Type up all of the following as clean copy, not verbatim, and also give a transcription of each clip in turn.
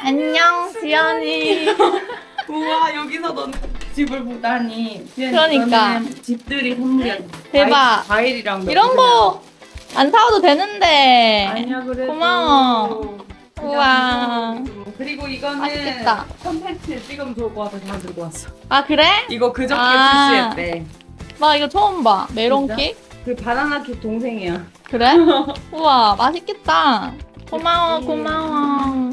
안녕, 지연이. 우와, 여기서 넌 집을 보다니. 그러니까. 이거는 집들이 선물이야. 대박. 과일이랑 이런 거 안 사와도 되는데. 아니야, 그래도. 고마워. 그냥 우와. 이거. 그리고 이거는 맛있겠다. 콘텐츠에 찍으면 좋을 것 같아서 다 들고 왔어. 아, 그래? 이거 그저께 아. 출시했대. 나 이거 처음 봐. 메론 진짜? 케이크? 그 바나나 ኬ 동생이야. 그래? 우와, 맛있겠다. 고마워, 그치. 고마워.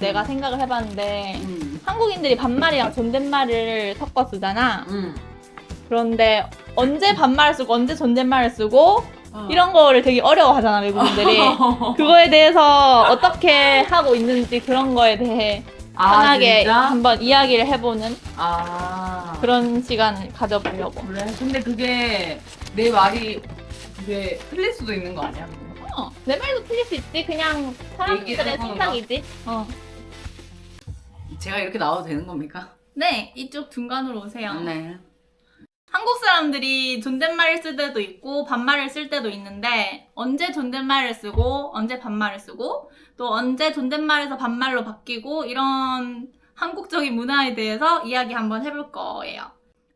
내가 생각을 해봤는데, 한국인들이 반말이랑 존댓말을 섞어 쓰잖아. 그런데 언제 반말을 쓰고 언제 존댓말을 쓰고 이런 거를 되게 어려워하잖아, 외국인들이. 그거에 대해서 어떻게 하고 있는지 그런 거에 대해 편하게 진짜? 한번 이야기를 해보는 그런 그런 시간을 가져보려고. 그래? 근데 그게 내 말이 그게 틀릴 수도 있는 거 아니야? 내 말도 틀릴 수 있지. 그냥 얘기를 사람들의 해보는 생각이지. 제가 이렇게 나와도 되는 겁니까? 네, 이쪽 중간으로 오세요. 네. 한국 사람들이 존댓말을 쓸 때도 있고 반말을 쓸 때도 있는데 언제 존댓말을 쓰고 언제 반말을 쓰고 또 언제 존댓말에서 반말로 바뀌고 이런 한국적인 문화에 대해서 이야기 한번 해볼 거예요.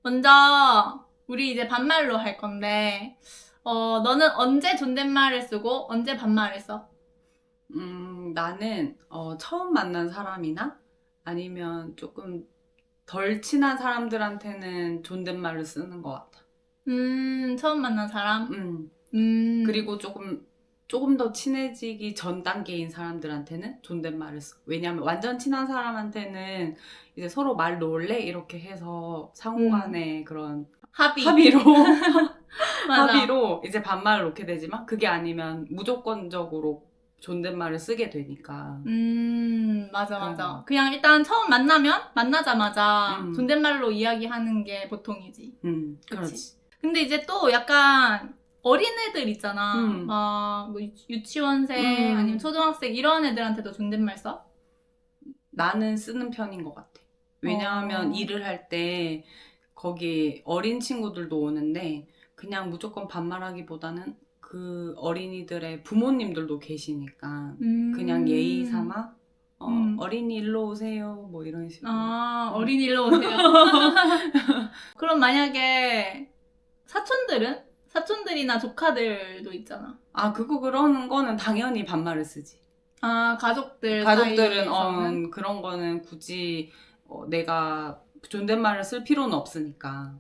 먼저 우리 이제 반말로 할 건데 너는 언제 존댓말을 쓰고 언제 반말을 써? 나는 처음 만난 사람이나 아니면 조금 덜 친한 사람들한테는 존댓말을 쓰는 것 같아. 처음 만난 사람? 그리고 조금 더 친해지기 전 단계인 사람들한테는 존댓말을 써. 왜냐하면 완전 친한 사람한테는 이제 서로 말 놓을래? 이렇게 해서 상호간의 그런 합의로 맞아. 합의로 이제 반말을 놓게 되지만 그게 아니면 무조건적으로 존댓말을 쓰게 되니까. 맞아, 그런 맞아. 거. 그냥 일단 처음 만나자마자 음. 존댓말로 이야기하는 게 보통이지. 그렇지. 근데 이제 또 약간 어린애들 있잖아. 음. 뭐 유치원생 아니면 초등학생 이런 애들한테도 존댓말 써? 나는 쓰는 편인 것 같아. 왜냐하면 일을 할 때 거기 어린 친구들도 오는데 그냥 무조건 반말하기보다는 그 어린이들의 부모님들도 계시니까 그냥 예의 삼아 어린이 일로 오세요 뭐 이런 식으로. 어린이 일로 오세요. 그럼 만약에 사촌들이나 조카들도 있잖아. 그러는 거는 당연히 반말을 쓰지. 가족들은 그런 거는 굳이 내가 존댓말을 쓸 필요는 없으니까.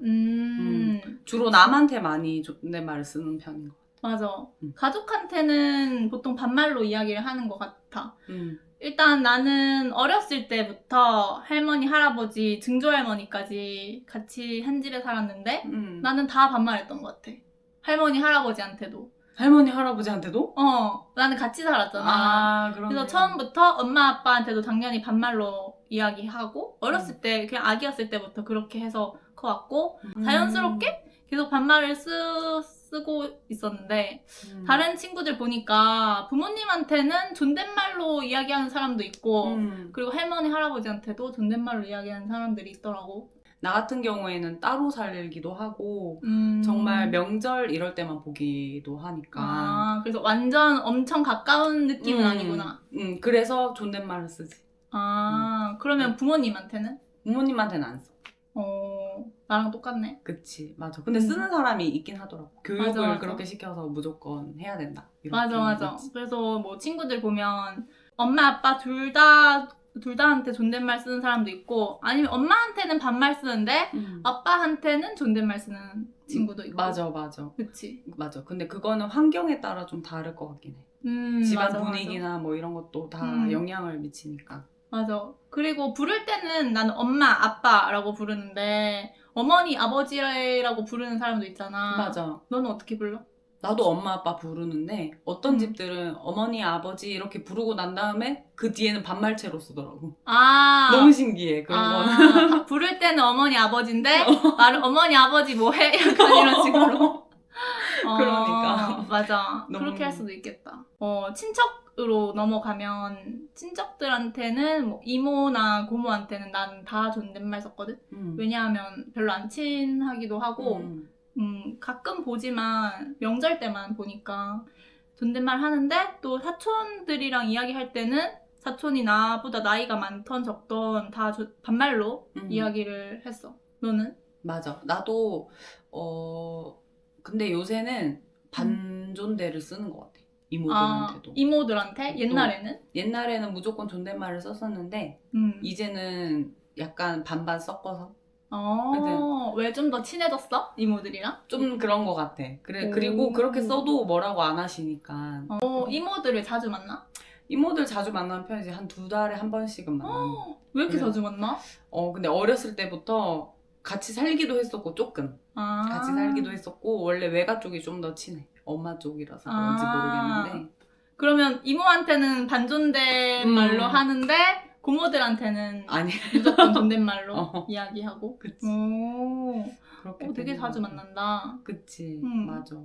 주로 남한테 많이 존댓말을 쓰는 편인 것 같아. 맞아. 가족한테는 보통 반말로 이야기를 하는 것 같아. 음. 일단 나는 어렸을 때부터 할머니, 할아버지, 증조할머니까지 같이 한 집에 살았는데 나는 다 반말했던 것 같아. 할머니, 할아버지한테도. 할머니, 할아버지한테도? 나는 같이 살았잖아. 그러네. 그래서 처음부터 엄마, 아빠한테도 당연히 반말로 이야기하고 어렸을 때 그냥 아기였을 때부터 그렇게 해서 커왔고 자연스럽게 계속 반말을 쓰고 있었는데 다른 친구들 보니까 부모님한테는 존댓말로 이야기하는 사람도 있고 그리고 할머니, 할아버지한테도 존댓말로 이야기하는 사람들이 있더라고. 나 같은 경우에는 따로 살기도 하고 정말 명절 이럴 때만 보기도 하니까. 그래서 완전 엄청 가까운 느낌은 아니구나. 그래서 존댓말을 쓰지. 그러면 부모님한테는? 부모님한테는 안 써. 나랑 똑같네. 그치, 맞아. 근데 쓰는 사람이 있긴 하더라고. 교육을 맞아. 그렇게 시켜서 무조건 해야 된다. 맞아. 있지. 그래서 뭐 친구들 보면 엄마, 아빠 둘 다한테 존댓말 쓰는 사람도 있고 아니면 엄마한테는 반말 쓰는데 아빠한테는 존댓말 쓰는 친구도 있고. 맞아. 그치. 맞아. 근데 그거는 환경에 따라 좀 다를 것 같긴 해. 집안 분위기나 뭐 이런 것도 다 영향을 미치니까. 맞아. 그리고 부를 때는 나는 엄마, 아빠라고 부르는데 어머니, 아버지라고 부르는 사람도 있잖아. 맞아. 너는 어떻게 불러? 나도 엄마, 아빠 부르는데 어떤 집들은 어머니, 아버지 이렇게 부르고 난 다음에 그 뒤에는 반말체로 쓰더라고. 너무 신기해, 그런 거는. 부를 때는 어머니, 아버지인데 나를 어머니, 아버지 뭐해? 약간 이런 식으로. 그러니까. 맞아. 너무... 그렇게 할 수도 있겠다. 친척으로 넘어가면 친척들한테는 뭐 이모나 고모한테는 나는 다 존댓말 썼거든. 왜냐하면 별로 안 친하기도 하고 가끔 보지만 명절 때만 보니까 존댓말 하는데 또 사촌들이랑 이야기할 때는 사촌이 나보다 나이가 많던 적던 다 반말로 음. 이야기를 했어. 너는? 맞아. 나도 근데 요새는 반존대를 쓰는 것 같아. 이모들한테도. 이모들한테? 옛날에는? 옛날에는 무조건 존댓말을 썼었는데 이제는 약간 반반 섞어서 왜 좀 더 친해졌어? 이모들이랑? 좀 그런 것 같아. 그리고 그렇게 써도 뭐라고 안 하시니까. 이모들을 자주 만나? 이모들 자주 만나는 편이지. 한 2달에 한 번씩은 만나는. 왜 이렇게 그래요? 자주 만나? 근데 어렸을 때부터 같이 살기도 했었고 조금. 같이 살기도 했었고 원래 외가 쪽이 좀 더 친해. 엄마 쪽이라서 그런지 모르겠는데. 그러면 이모한테는 반존댓말로 하는데 고모들한테는 아니. 무조건 존댓말로 이야기하고. 그치. 그렇게 되게 되는 자주 것 같아. 만난다. 그치. 맞아.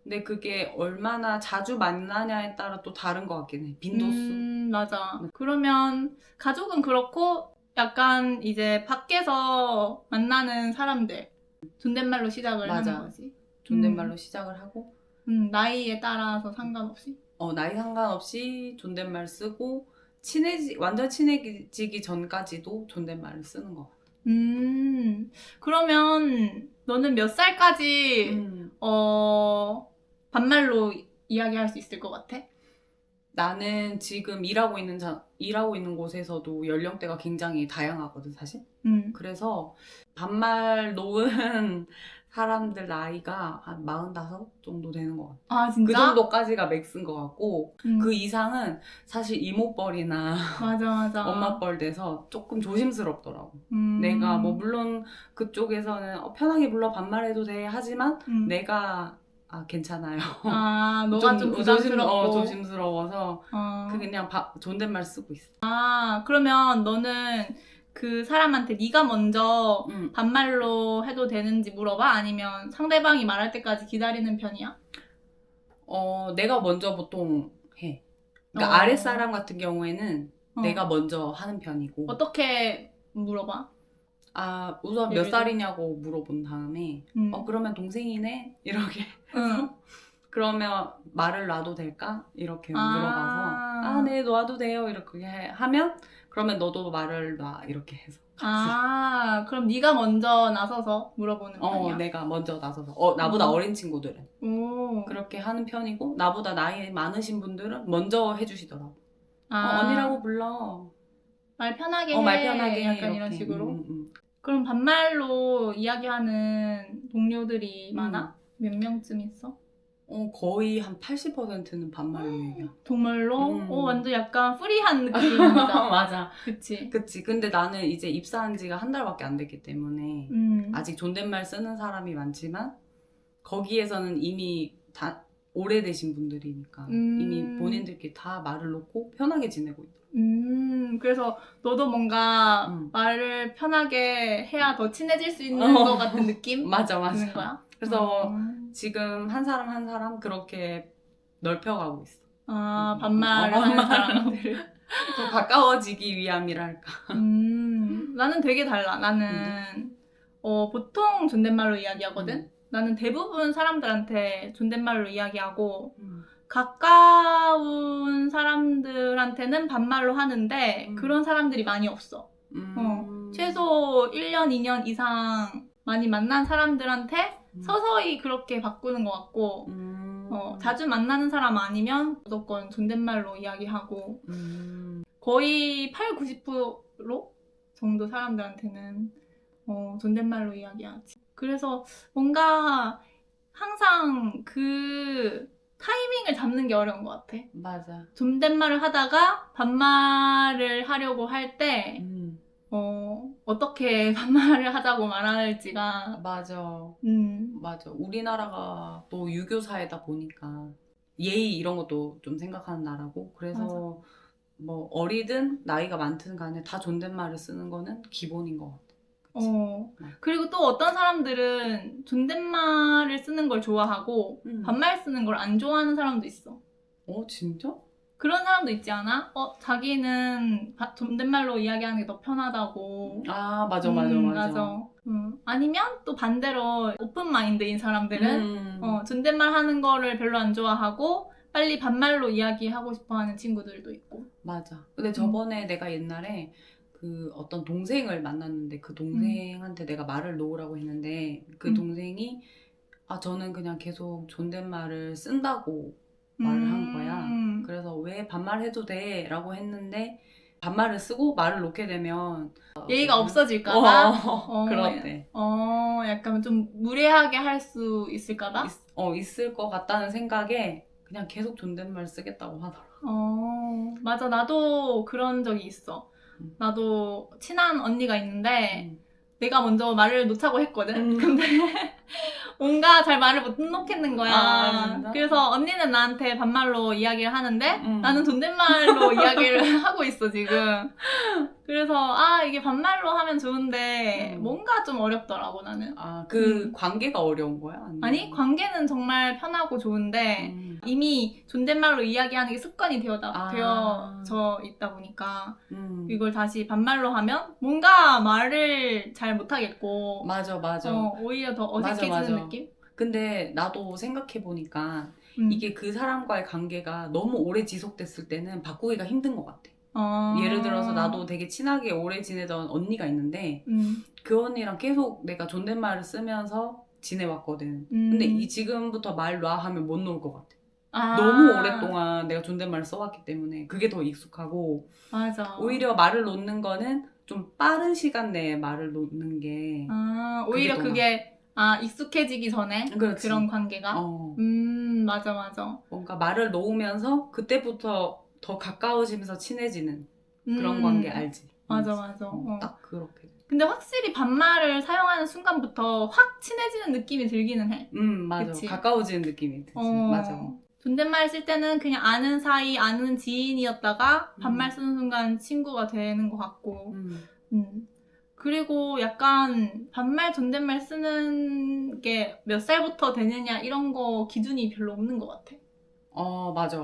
근데 그게 얼마나 자주 만나냐에 따라 또 다른 것 같긴 해. 빈도수. 맞아. 그러면 가족은 그렇고 약간 이제 밖에서 만나는 사람들 존댓말로 시작을 맞아. 하는 거지. 존댓말로 시작을 하고 나이에 따라서 상관없이. 나이 상관없이 존댓말 쓰고 완전 친해지기 전까지도 존댓말을 쓰는 것 같아. 그러면 너는 몇 살까지 반말로 이야기할 수 있을 것 같아? 나는 지금 일하고 있는 곳에서도 연령대가 굉장히 다양하거든, 사실. 그래서 반말 놓은 사람들 나이가 한 45 정도 되는 것 같아. 아, 진짜? 그 정도까지가 맥스인 것 같고 그 이상은 사실 이모뻘이나 맞아. 엄마뻘 돼서 조금 조심스럽더라고. 내가 뭐 물론 그쪽에서는 편하게 불러 반말해도 돼 하지만 내가 괜찮아요. 너가 좀 부담스럽고. 조심스러워서 그냥 존댓말 쓰고 있어. 그러면 너는 그 사람한테 네가 먼저 반말로 해도 되는지 물어봐? 아니면 상대방이 말할 때까지 기다리는 편이야? 내가 먼저 보통 해. 그러니까 아랫사람 같은 경우에는 내가 먼저 하는 편이고. 어떻게 물어봐? 우선 몇 살이냐고 물어본 다음에 그러면 동생이네? 이렇게 해서 그러면 말을 놔도 될까? 이렇게 물어봐서 네 놔도 돼요 이렇게 하면 그러면 너도 말을 놔 이렇게 해서 그럼 네가 먼저 나서서 물어보는 편이야? 내가 먼저 나서서 나보다 어린 친구들은 그렇게 하는 편이고 나보다 나이 많으신 분들은 먼저 해주시더라고. 언니라고 불러. 말 편하게 해. 말 편하게 약간 이렇게. 이런 식으로. 그럼 반말로 이야기하는 동료들이 많아? 몇 명쯤 있어? 거의 한 80%는 반말로 얘기야. 정말로? 완전 약간 프리한 느낌이다. 맞아. 그치. 근데 나는 이제 입사한 지가 한 달밖에 안 됐기 때문에 아직 존댓말 쓰는 사람이 많지만 거기에서는 이미 다 오래되신 분들이니까 이미 본인들끼리 다 말을 놓고 편하게 지내고 있다. 그래서 너도 뭔가 말을 편하게 해야 더 친해질 수 있는 것 같은 느낌? 맞아. 드는 거야? 그래서 지금 한 사람 한 사람 그렇게 넓혀가고 있어. 반말하는 사람들. 더 가까워지기 위함이랄까. 나는 되게 달라. 나는 보통 존댓말로 이야기하거든? 나는 대부분 사람들한테 존댓말로 이야기하고 가까운 사람들한테는 반말로 하는데 그런 사람들이 많이 없어. 최소 1년, 2년 이상 많이 만난 사람들한테 서서히 그렇게 바꾸는 것 같고 자주 만나는 사람 아니면 무조건 존댓말로 이야기하고 거의 80-90% 정도 사람들한테는 존댓말로 이야기하지. 그래서 뭔가 항상 그 타이밍을 잡는 게 어려운 것 같아. 맞아. 존댓말을 하다가 반말을 하려고 할 때 어떻게 반말을 하자고 말할지가 맞아. 우리나라가 또 유교 사회다 보니까 예의 이런 것도 좀 생각하는 나라고 그래서 맞아. 뭐 어리든 나이가 많든 간에 다 존댓말을 쓰는 거는 기본인 것 같아. 그리고 또 어떤 사람들은 존댓말을 쓰는 걸 좋아하고 반말 쓰는 걸 안 좋아하는 사람도 있어. 진짜? 그런 사람도 있지 않아? 자기는 존댓말로 이야기하는 게 더 편하다고. 맞아. 아니면 또 반대로 오픈 마인드인 사람들은 존댓말 하는 거를 별로 안 좋아하고 빨리 반말로 이야기하고 싶어하는 친구들도 있고. 맞아. 근데 저번에 내가 옛날에 그 어떤 동생을 만났는데 그 동생한테 내가 말을 놓으라고 했는데 그 동생이 저는 그냥 계속 존댓말을 쓴다고 말을 한 거야. 그래서 왜 반말해도 돼? 라고 했는데 반말을 쓰고 말을 놓게 되면 예의가 없어질까봐? 그렇대. 약간 좀 무례하게 할 수 있을까봐? 있을 것 같다는 생각에 그냥 계속 존댓말 쓰겠다고 하더라. 맞아. 나도 그런 적이 있어. 나도 친한 언니가 있는데 내가 먼저 말을 놓자고 했거든. 근데 뭔가 잘 말을 못 놓겠는 거야. 진짜? 그래서 언니는 나한테 반말로 이야기를 하는데 나는 존댓말로 이야기를 하고 있어 지금. 그래서 이게 반말로 하면 좋은데 뭔가 좀 어렵더라고 나는. 그 관계가 어려운 거야? 아니면? 아니 관계는 정말 편하고 좋은데 이미 존댓말로 이야기하는 게 습관이 되어져 있다 보니까 이걸 다시 반말로 하면 뭔가 말을 잘 못하겠고 맞아. 오히려 더 어색해지는 맞아. 느낌? 근데 나도 생각해보니까 이게 그 사람과의 관계가 너무 오래 지속됐을 때는 바꾸기가 힘든 것 같아. 예를 들어서 나도 되게 친하게 오래 지내던 언니가 있는데 그 언니랑 계속 내가 존댓말을 쓰면서 지내왔거든. 근데 지금부터 말 놔 하면 못 놓을 것 같아. 너무 오랫동안 내가 존댓말을 써왔기 때문에 그게 더 익숙하고 맞아. 오히려 말을 놓는 거는 좀 빠른 시간 내에 말을 놓는 게 오히려 그게 익숙해지기 전에 그렇지. 그런 관계가 맞아. 뭔가 말을 놓으면서 그때부터 더 가까워지면서 친해지는 그런 관계 알지? 맞아. 딱 그렇게. 근데 확실히 반말을 사용하는 순간부터 확 친해지는 느낌이 들기는 해. 맞아. 그치? 가까워지는 느낌이 들지. 맞아. 존댓말 쓸 때는 그냥 아는 사이, 아는 지인이었다가 반말 쓰는 순간 친구가 되는 것 같고. 그리고 약간 반말, 존댓말 쓰는 게 몇 살부터 되느냐 이런 거 기준이 별로 없는 것 같아. 맞아.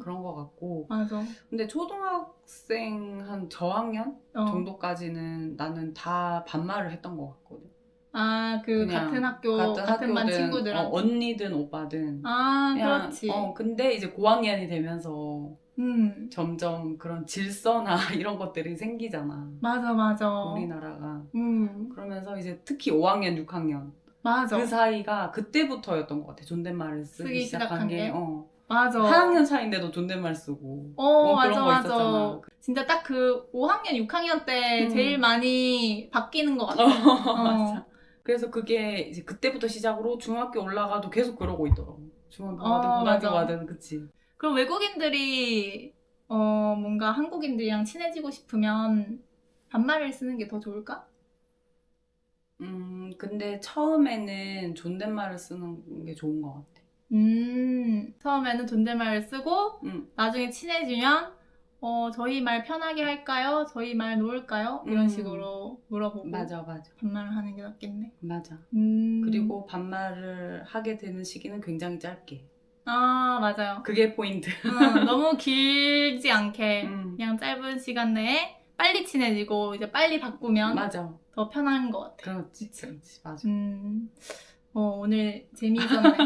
그런 것 같고. 맞아. 근데 초등학생 한 저학년 정도까지는 나는 다 반말을 했던 것 같거든. 같은 학교, 같은 반 친구들한테. 언니든 오빠든. 그렇지. 근데 이제 고학년이 되면서 점점 그런 질서나 이런 것들이 생기잖아. 맞아. 우리나라가. 그러면서 이제 특히 5학년, 6학년. 맞아. 그 사이가 그때부터였던 것 같아. 존댓말을 쓰기 시작한 게. 맞아. 한 학년 차인데도 존댓말 쓰고. 맞아. 그런 거 있었잖아. 진짜 딱 그 5학년, 6학년 때 제일 많이 바뀌는 것 같아. 맞아. 그래서 그게 이제 그때부터 시작으로 중학교 올라가도 계속 그러고 있더라고. 중학교 가든 고등학교 가든 그치. 그럼 외국인들이 뭔가 한국인들이랑 친해지고 싶으면 반말을 쓰는 게 더 좋을까? 근데 처음에는 존댓말을 쓰는 게 좋은 것 같아. 처음에는 존댓말을 쓰고 나중에 친해지면 저희 말 편하게 할까요? 저희 말 놓을까요? 이런 식으로 물어보고 맞아. 반말을 하는 게 낫겠네. 맞아. 그리고 반말을 하게 되는 시기는 굉장히 짧게. 맞아요. 그게 포인트. 너무 길지 않게 그냥 짧은 시간 내에 빨리 친해지고 이제 빨리 바꾸면 맞아. 더 편한 것 같아. 그렇지. 맞아. 오늘 재미있었네.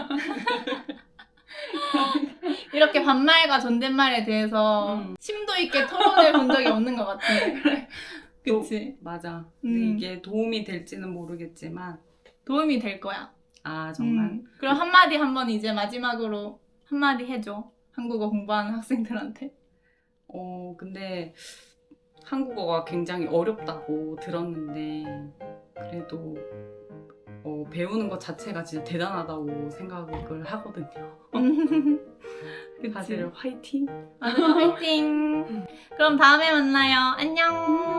이렇게 반말과 존댓말에 대해서 심도 있게 토론해 본 적이 없는 것 같은데. 그치? 맞아. 근데 이게 도움이 될지는 모르겠지만 도움이 될 거야. 정말. 그럼 한마디 한번 이제 마지막으로 한마디 해줘. 한국어 공부하는 학생들한테. 근데 한국어가 굉장히 어렵다고 들었는데 그래도 배우는 것 자체가 진짜 대단하다고 생각을 하거든요. 다들 화이팅! 화이팅! 그럼 다음에 만나요. 안녕!